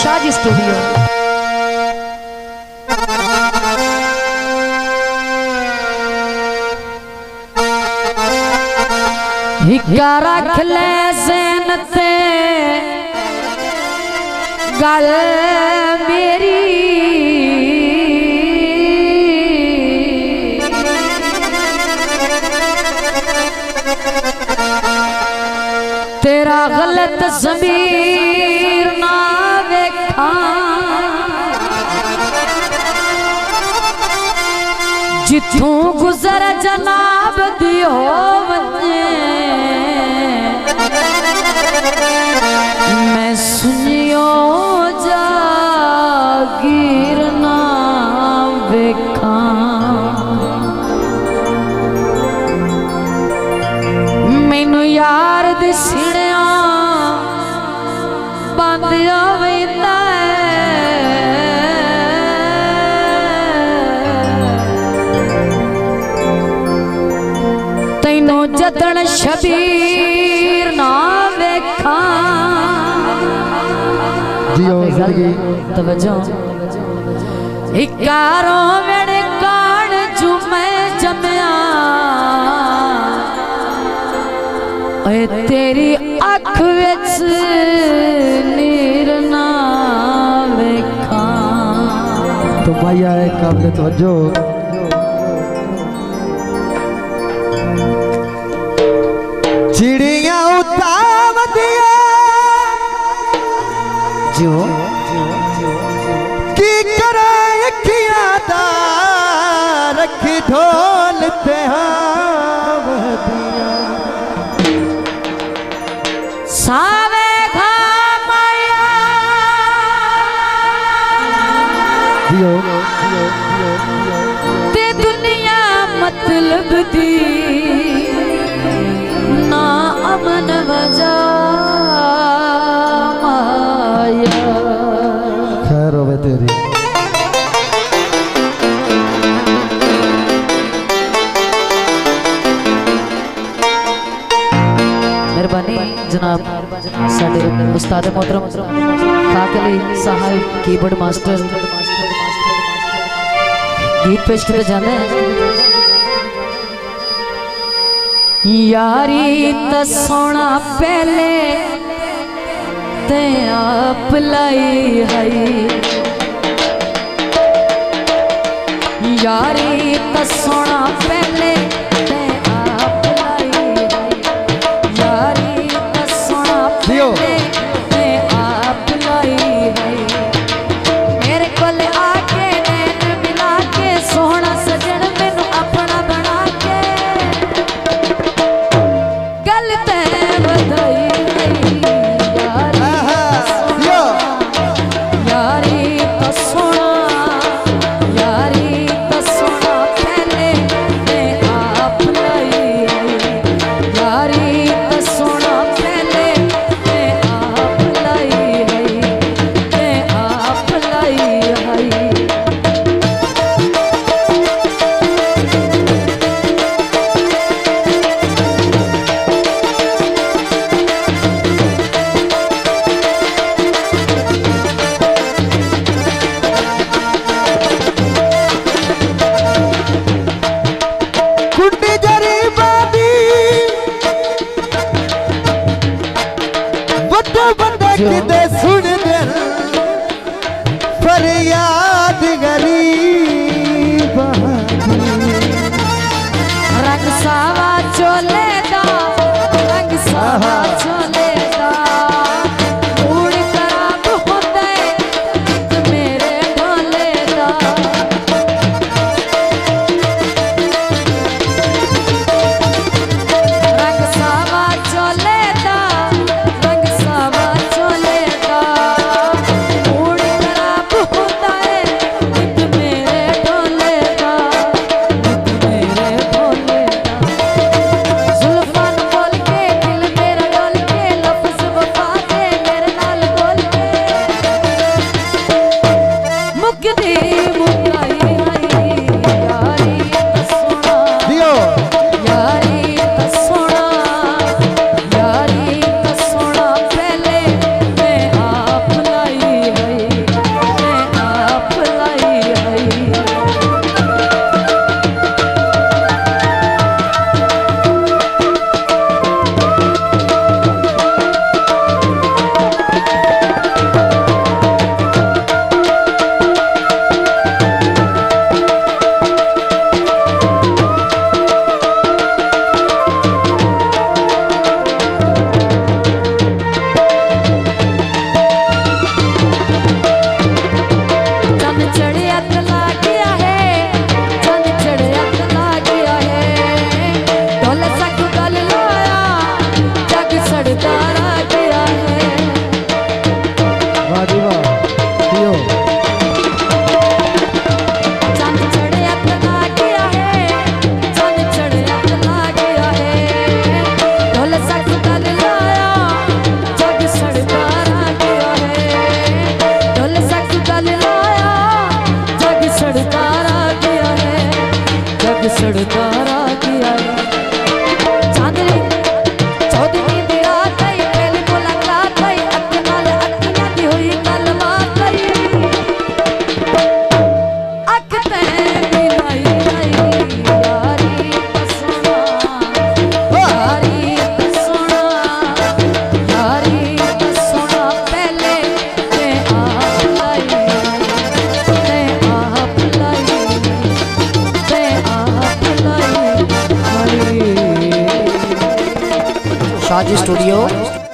Shaji studio. हिक्का रख ले ज़हनते गल मेरी तेरा गलत ज़मीर ना वेखा जिथों गुजर जनाब दियो वजे मैं सुनियो जागीर ना वेखा मैनू यार दे सिड़िया बांधिया वैंदा तैनू जतन शबीर ना वेखा तवज्जो इकारों मेरे कान जुमे जमया तेरी अख विच नीर ना वेखा। तो भाई आए काबिल तवज्जो चिड़िया उताव दिया जो की करे अखियां दा रखी ढोल ते दिया सावे घामाया दियो ते दुनिया मतलब दी ना अमन वजा माया खैर होवे तेरी मेहरबानी जनाब साडे उस्ताद मोहतरम काकली साहब कीबोर्ड मास्टर गीत पेश किए जाते हैं। यारी त सोना पहले ते आप लाई है यारी त सोना पहले ते आप लाई है यारी त सोना पहले ते आप लाई है मेरे कोल आके नैन मिला के सोहना सजन मैनू अपना बना के गल ते बधाई यारी स्टूडियो।